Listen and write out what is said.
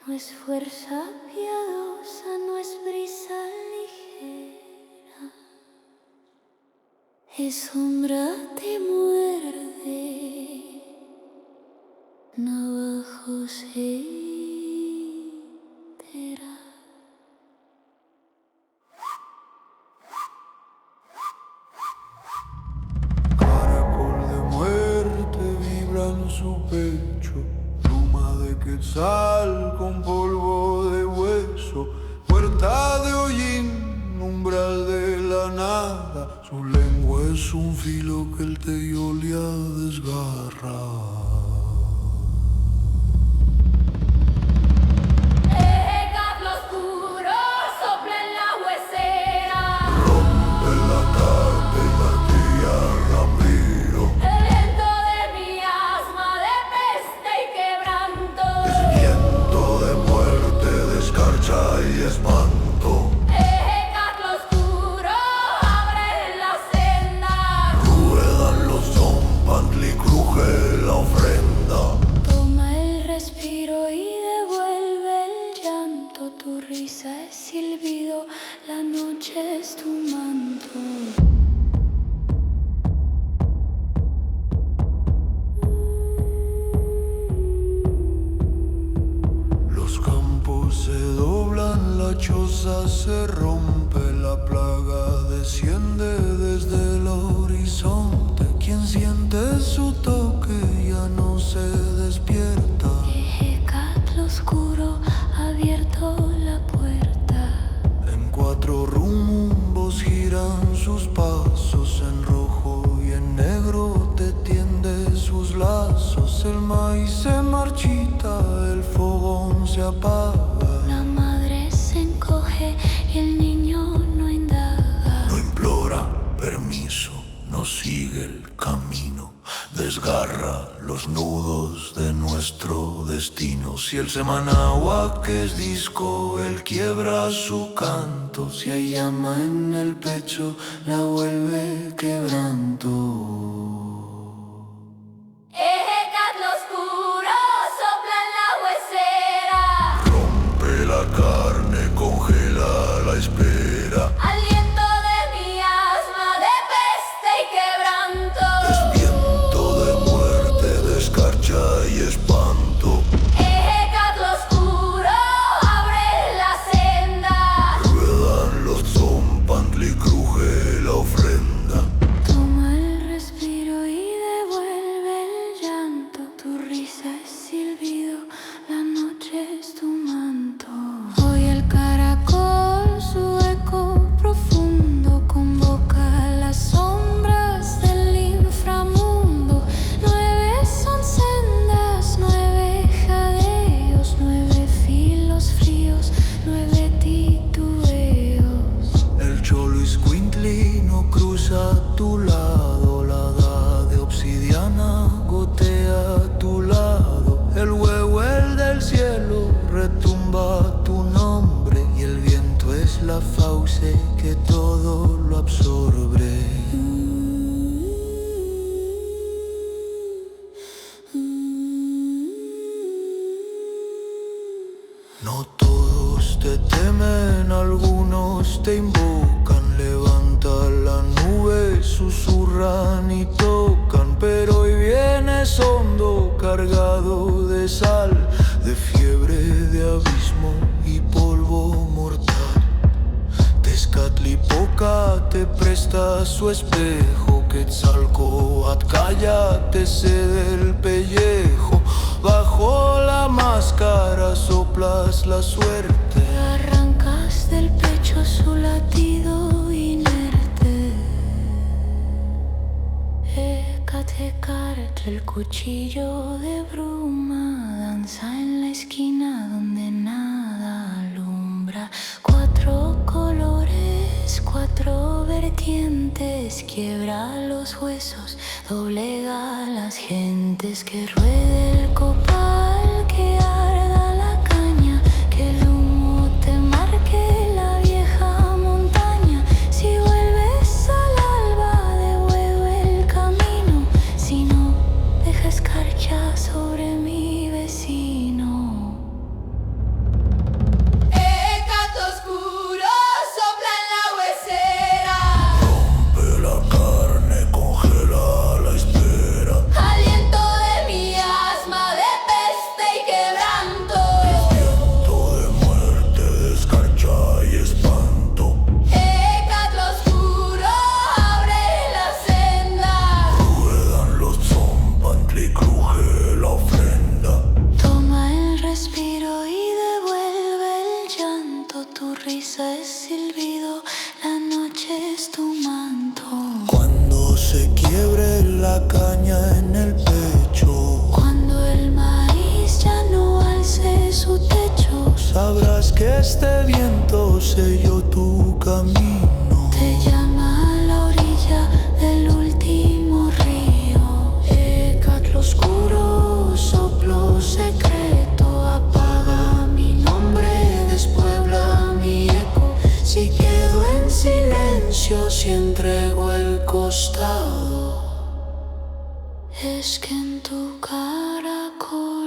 No es fuerza piadosa, no es brisa ligera, es sombra te muerde, navajos entera. Caracol de muerte vibra en su pecho, pluma de quetzal con polvo de hueso, puerta de hollín, umbral de la nada. Su lengua es un filo que el Teiolia desgarra. Y espanto. Lo oscuro abre la senda. Ruedan los zompantli, cruje la ofrenda. Toma el respiro y devuelve el llanto. Tu risa es silbido, la noche es tu manto. Se doblan, la choza se rompe, la plaga desciende desde el horizonte. Quien siente su toque ya no se despierta. Lo oscuro ha abierto la puerta. En cuatro rumbos giran sus pasos, en rojo y en negro te tiende sus lazos. El maíz se marchita, el fogón se apaga. La madre se encoge y el niño no indaga. No implora permiso, no sigue el camino. Desgarra los nudos de nuestro destino. Si el semanagua que es disco, él quiebra su canto. Si hay llama en el pecho, la vuelve quebranto. Lo oscuro sopla en la huesera. Rompe la carne, congela la espera. Aliento de mi asma, de peste y quebranto. Desviento de muerte, de escarcha y espanto. Lo oscuro abre la senda. Ruedan los zompantli, cruje la ofrenda. Toma el respiro y devuelve el llanto. Tu risa es silbido, la noche es tu manto. Hoy el caracol, su eco profundo, convoca las sombras del inframundo. 9 son sendas, 9 jadeos, 9 filos fríos, 9 titubeos. El cholo Iscuintli no cruza a tu lado, la hada de obsidiana gotea a tu lado. El huevo, el del cielo, retumba tu nombre y el viento es la fauce que todo lo absorbe. No todos te temen, algunos te invocan. Levanta la nube, susurran y tocan. Pero hoy vienes hondo, cargado de sal, de fiebre, de abismo y polvo mortal. Tezcatlipoca te presta su espejo, Quetzalcóatl te cede el pellejo. Bajo la máscara soplas la suerte. Arrancas del pecho su latido inerte. Ecatecatl, el cuchillo de bruma, danza en la esquina donde nada alumbra. 4 colores, 4 vertientes, quiebra los huesos, doblega a las gentes. Que ruede el copal, que arda la caña, que el humo te marque la vieja montaña. Si vuelves al alba, devuelve el camino. Si no, deja escarcha sobre mi vecino. la caña en el pecho. Cuando el maíz ya no alce su techo, sabrás que este viento selló tu camino. te llama a la orilla del último río. Ecatl oscuro, soplo secreto, apaga mi nombre, despuebla mi eco. Si quedo en silencio, si entrego el costado, es que en tu caracol